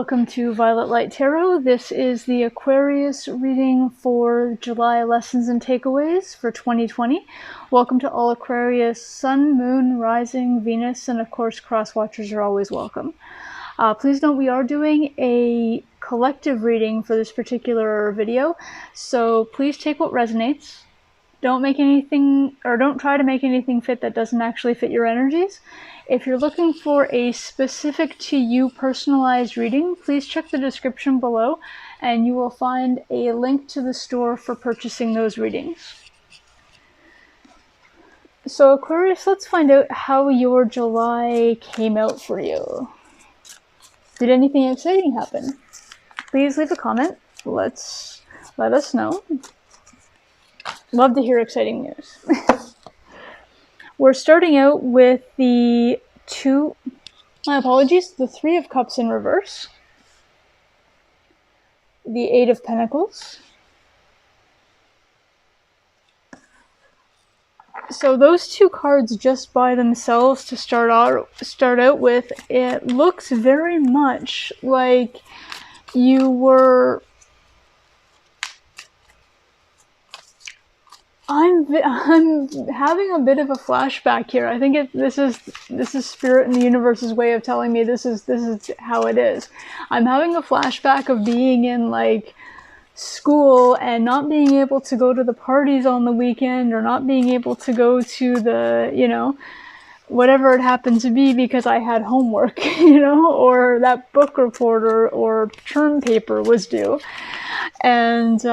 Welcome to Violet Light Tarot. This is the Aquarius reading for July lessons and takeaways for 2020. Welcome to all Aquarius Sun, Moon, Rising, Venus, and of course cross watchers are always welcome. Please note we are doing a collective reading for this particular video, so please take what resonates. Don't make anything, or don't try to make anything fit that doesn't actually fit your energies. If you're looking for a specific to you personalized reading, please check the description below and you will find a link to the store for purchasing those readings. So Aquarius, let's find out how your July came out for you. Did anything exciting happen? Please leave a comment. Let us know. Love to hear exciting news. We're starting out with the the Three of Cups in reverse, the Eight of Pentacles. So those two cards just by themselves to start out with, it looks very much like you were... I'm having a bit of a flashback here. I think this is Spirit and the universe's way of telling me this is how it is. I'm having a flashback of being in like school and not being able to go to the parties on the weekend, or not being able to go to the, whatever it happened to be because I had homework, or that book report or term paper was due. And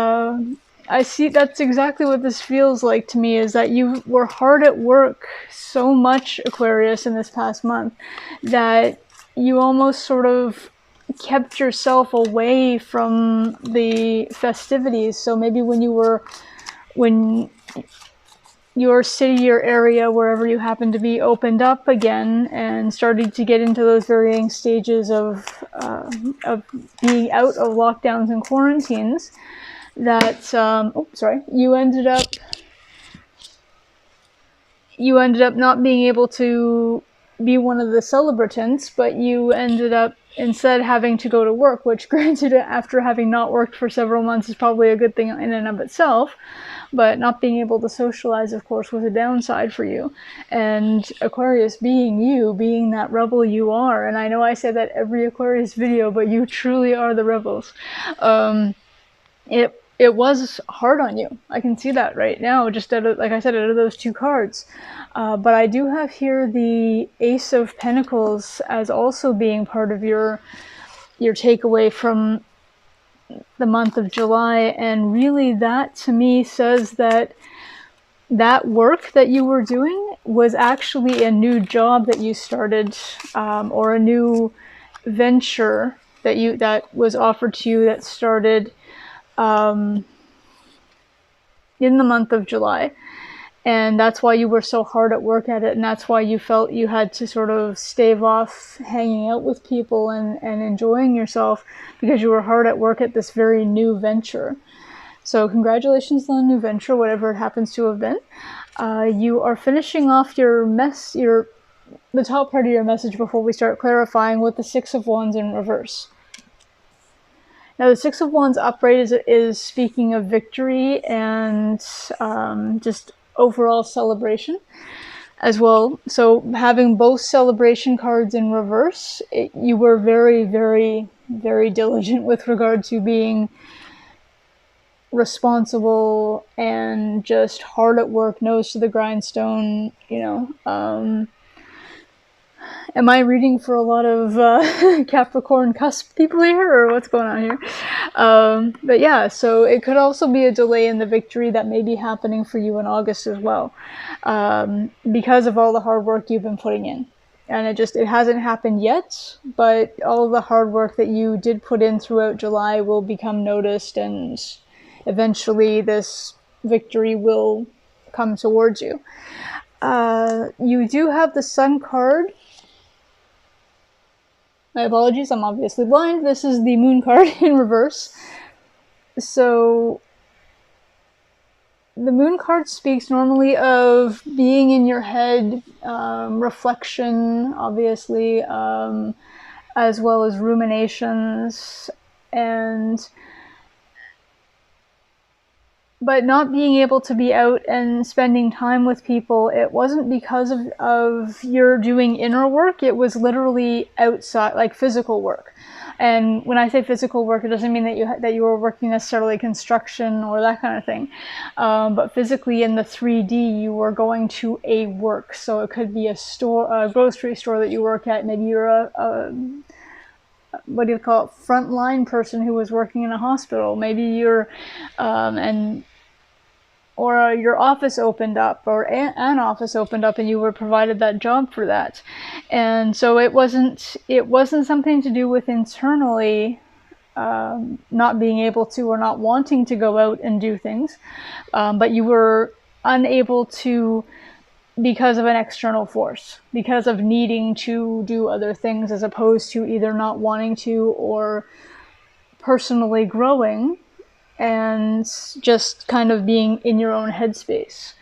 I see that's exactly what this feels like to me, is that you were hard at work so much, Aquarius, in this past month, that you almost sort of kept yourself away from the festivities. So maybe when your city or area, wherever you happen to be, opened up again and started to get into those varying stages of being out of lockdowns and quarantines, that you ended up not being able to be one of the celebratants, but you ended up instead having to go to work, which, granted, after having not worked for several months is probably a good thing in and of itself, but not being able to socialize, of course, was a downside for you. And Aquarius, being that rebel you are, and I know I say that every Aquarius video, but you truly are the rebels. It was hard on you. I can see that right now, just like I said, out of those two cards. But I do have here the Ace of Pentacles as also being part of your takeaway from the month of July. And really that to me says that work that you were doing was actually a new job that you started, or a new venture that was offered to you that started in the month of July. And that's why you were so hard at work at it, and that's why you felt you had to sort of stave off hanging out with people and enjoying yourself, because you were hard at work at this very new venture. So congratulations on the new venture, whatever it happens to have been. You are finishing off the top part of your message before we start clarifying, with the Six of Wands in reverse. Now, the Six of Wands upright is speaking of victory and just overall celebration as well. So having both celebration cards in reverse, you were very, very, very diligent with regard to being responsible and just hard at work, nose to the grindstone, Am I reading for a lot of Capricorn cusp people here, or what's going on here? But yeah, so it could also be a delay in the victory that may be happening for you in August as well, because of all the hard work you've been putting in. And it hasn't happened yet, but all of the hard work that you did put in throughout July will become noticed, and eventually this victory will come towards you. You do have the Sun card. My apologies, I'm obviously blind. This is the Moon card in reverse. So the Moon card speaks normally of being in your head, reflection, obviously, as well as ruminations, but not being able to be out and spending time with people, it wasn't because of your doing inner work. It was literally outside, like physical work. And when I say physical work, it doesn't mean that you were working necessarily construction or that kind of thing. But physically in the 3D, you were going to a work. So it could be a grocery store that you work at. Maybe you're a what do you call it, frontline person who was working in a hospital. Maybe you're or your office opened up, or an office opened up, and you were provided that job for that. And so it wasn't something to do with internally not being able to or not wanting to go out and do things, but you were unable to because of an external force, because of needing to do other things as opposed to either not wanting to or personally growing and just kind of being in your own headspace.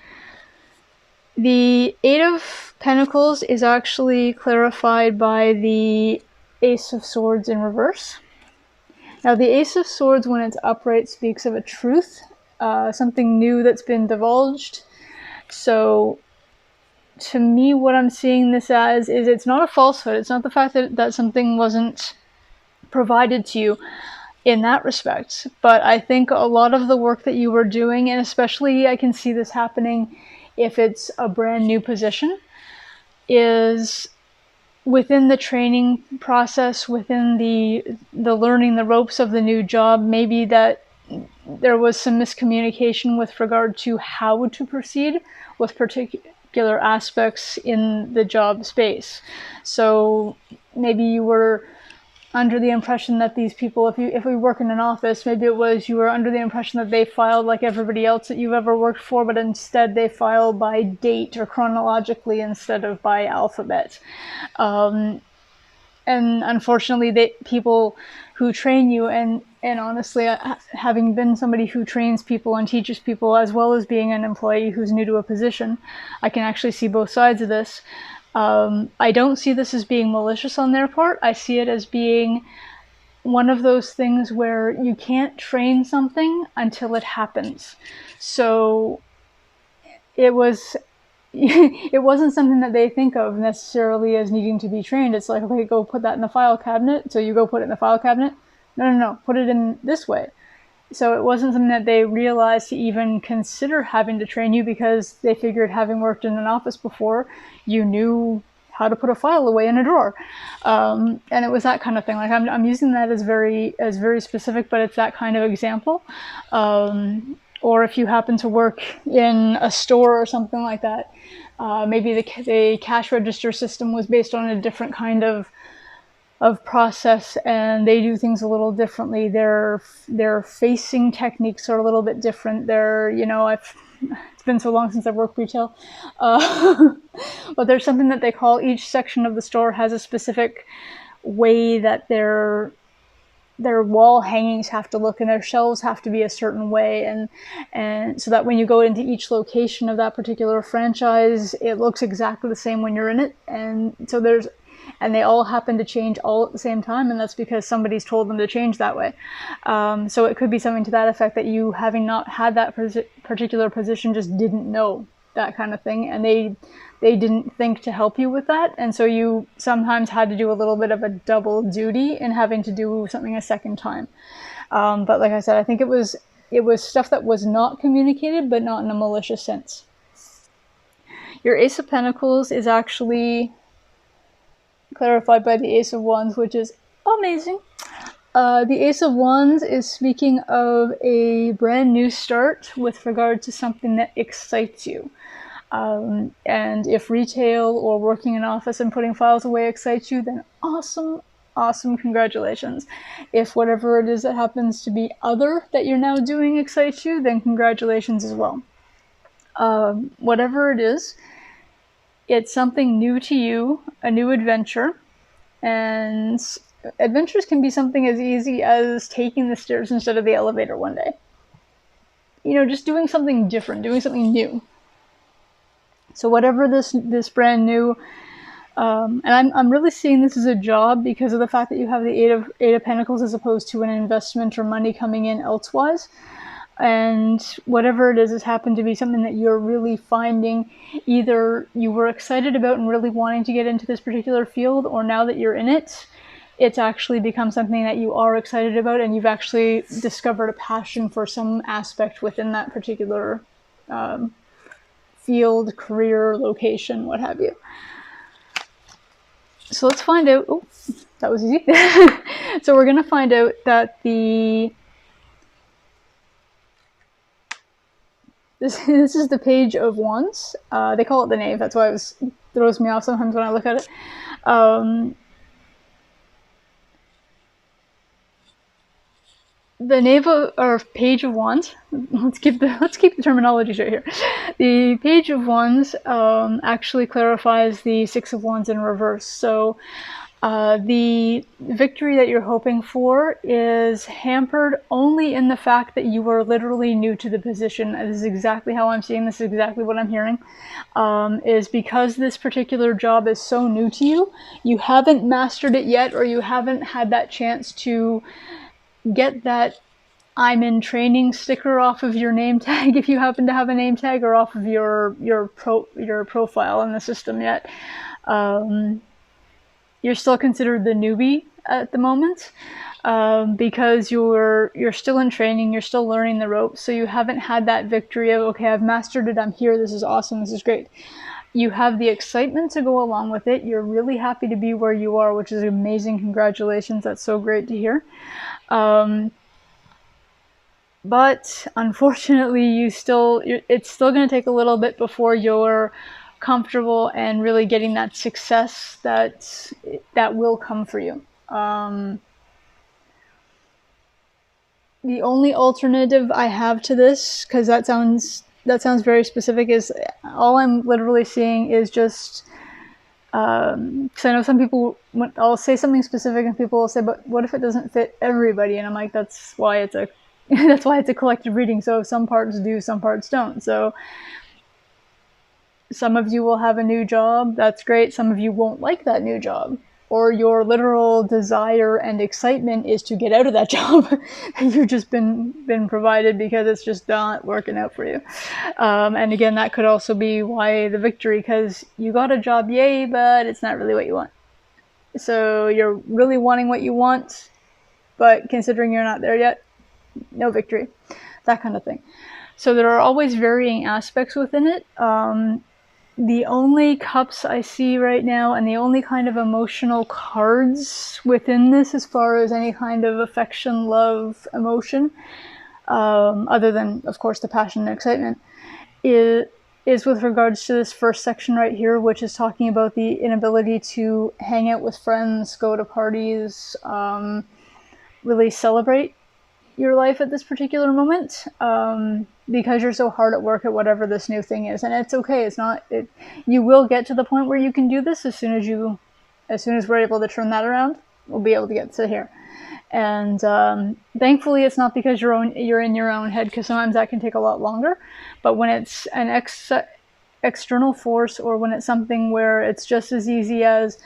The Eight of Pentacles is actually clarified by the Ace of Swords in reverse. Now, the Ace of Swords, when it's upright, speaks of a truth, something new that's been divulged. So, to me, what I'm seeing this as is it's not a falsehood. It's not the fact that something wasn't provided to you in that respect. But I think a lot of the work that you were doing, and especially I can see this happening if it's a brand new position, is within the training process, within the learning the ropes of the new job, maybe that there was some miscommunication with regard to how to proceed with particular aspects in the job space. So maybe you were under the impression that these people, if we work in an office, maybe it was you were under the impression that they filed like everybody else that you've ever worked for, but instead they file by date or chronologically instead of by alphabet. And unfortunately, people who train you, and honestly, having been somebody who trains people and teaches people, as well as being an employee who's new to a position, I can actually see both sides of this. I don't see this as being malicious on their part. I see it as being one of those things where you can't train something until it happens. So it wasn't something that they think of necessarily as needing to be trained. It's like, okay, go put that in the file cabinet. So you go put it in the file cabinet. No, put it in this way. So it wasn't something that they realized to even consider having to train you, because they figured, having worked in an office before, you knew how to put a file away in a drawer. And it was that kind of thing. Like I'm using that as very specific, but it's that kind of example. Or if you happen to work in a store or something like that, maybe the cash register system was based on a different kind of process, and they do things a little differently. Their facing techniques are a little bit different. It's been so long since I've worked retail, but there's something that they call, each section of the store has a specific way that their wall hangings have to look, and their shelves have to be a certain way, and so that when you go into each location of that particular franchise, it looks exactly the same when you're in it. And so they all happen to change all at the same time, and that's because somebody's told them to change that way. So it could be something to that effect, that you, having not had that particular position, just didn't know that kind of thing, and they didn't think to help you with that, and so you sometimes had to do a little bit of a double duty in having to do something a second time. But like I said, I think it was stuff that was not communicated, but not in a malicious sense. Your Ace of Pentacles is actually clarified by the Ace of Wands, which is amazing. The Ace of Wands is speaking of a brand new start with regard to something that excites you. And if retail or working in office and putting files away excites you, then awesome, congratulations. If whatever it is that happens to be other that you're now doing excites you, then congratulations as well. Whatever it is, it's something new to you, a new adventure, and adventures can be something as easy as taking the stairs instead of the elevator one day. Just doing something different, doing something new. So whatever this brand new And I'm really seeing this as a job because of the fact that you have the Eight of Pentacles as opposed to an investment or money coming in elsewise. And whatever it is has happened to be something that you're really finding either you were excited about and really wanting to get into this particular field, or now that you're in it, it's actually become something that you are excited about and you've actually discovered a passion for some aspect within that particular field, career, location, what have you. So let's find out. Oh, that was easy. So we're going to find out that this is the Page of Wands. They call it the Knave. That's why it throws me off sometimes when I look at it. The Knave or Page of Wands. Let's keep the terminology straight here. The Page of Wands actually clarifies the Six of Wands in reverse. So the victory that you're hoping for is hampered only in the fact that you are literally new to the position. This is exactly how I'm seeing this, is exactly what I'm hearing. Is because this particular job is so new to you, you haven't mastered it yet, or you haven't had that chance to get that I'm in training sticker off of your name tag, if you happen to have a name tag, or off of your profile in the system yet. You're still considered the newbie at the moment, because you're still in training, you're still learning the ropes, so you haven't had that victory of, okay, I've mastered it, I'm here, this is awesome, this is great. You have the excitement to go along with it, you're really happy to be where you are, which is amazing, congratulations, that's so great to hear. But unfortunately, it's still going to take a little bit before you're comfortable and really getting that success that will come for you. The only alternative I have to this, because that sounds very specific, is all I'm literally seeing is just, because I know some people, I'll say something specific and people will say, but what if it doesn't fit everybody? And I'm like, that's why it's a collective reading. So some parts do, some parts don't. So some of you will have a new job. That's great. Some of you won't like that new job. Or your literal desire and excitement is to get out of that job that you've just been provided because it's just not working out for you. And again, that could also be why the victory, because you got a job, yay, but it's not really what you want. So you're really wanting what you want, but considering you're not there yet, no victory, that kind of thing. So there are always varying aspects within it. The only cups I see right now, and the only kind of emotional cards within this, as far as any kind of affection, love, emotion, other than, of course, the passion and excitement, is with regards to this first section right here, which is talking about the inability to hang out with friends, go to parties, really celebrate your life at this particular moment, because you're so hard at work at whatever this new thing is. And it's okay, you will get to the point where you can do this as soon as we're able to turn that around, we'll be able to get to here. And thankfully it's not because you're in your own head, because sometimes that can take a lot longer. But when it's an external force, or when it's something where it's just as easy as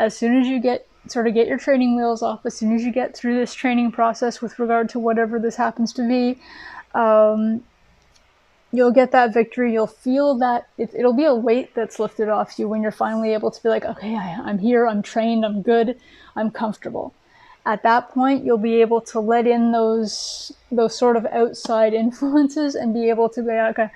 soon as you get your training wheels off, as soon as you get through this training process with regard to whatever this happens to be, you'll get that victory. You'll feel that it'll be a weight that's lifted off you when you're finally able to be like, okay, I'm here, I'm trained, I'm good, I'm comfortable. At that point, you'll be able to let in those sort of outside influences and be able to be, okay,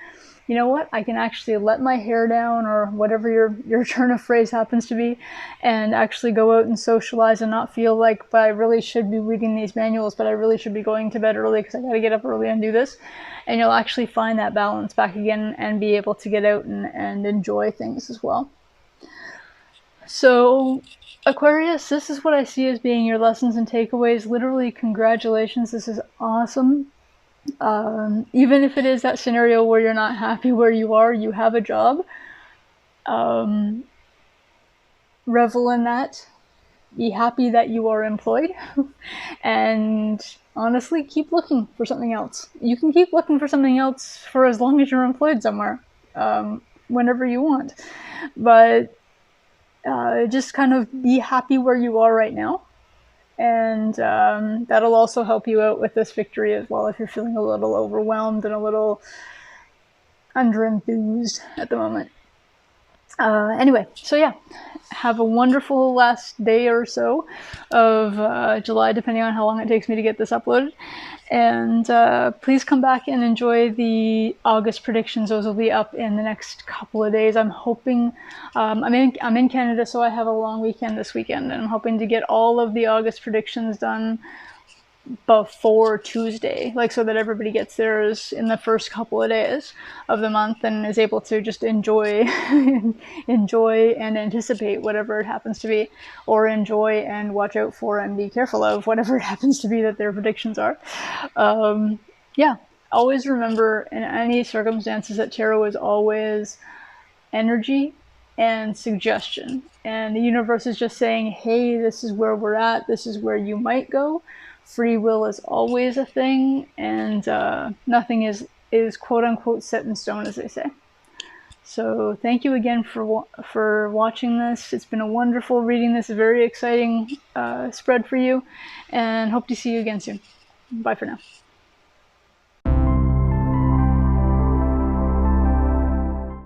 you know what, I can actually let my hair down, or whatever your turn of phrase happens to be, and actually go out and socialize and not feel like, but I really should be reading these manuals, but I really should be going to bed early because I got to get up early and do this. And you'll actually find that balance back again and be able to get out and enjoy things as well. So Aquarius, this is what I see as being your lessons and takeaways. Literally, congratulations, this is awesome. Even if it is that scenario where you're not happy where you are, you have a job. Revel in that. Be happy that you are employed. And honestly, keep looking for something else. You can keep looking for something else for as long as you're employed somewhere, whenever you want. But just kind of be happy where you are right now. And that'll also help you out with this victory as well if you're feeling a little overwhelmed and a little under-enthused at the moment. Anyway, so yeah, have a wonderful last day or so of July, depending on how long it takes me to get this uploaded. And please come back and enjoy the August predictions. Those will be up in the next couple of days. I'm hoping, I'm in Canada, so I have a long weekend this weekend, and I'm hoping to get all of the August predictions done before Tuesday, like so that everybody gets theirs in the first couple of days of the month and is able to just enjoy enjoy and anticipate whatever it happens to be, or enjoy and watch out for and be careful of whatever it happens to be that their predictions are. Yeah, always remember in any circumstances that tarot is always energy and suggestion, and the universe is just saying, hey, this is where we're at, this is where you might go. Free will is always a thing, and nothing is quote unquote set in stone, as they say. So thank you again for watching this. It's been a wonderful reading this very exciting spread for you, and hope to see you again soon. Bye for now.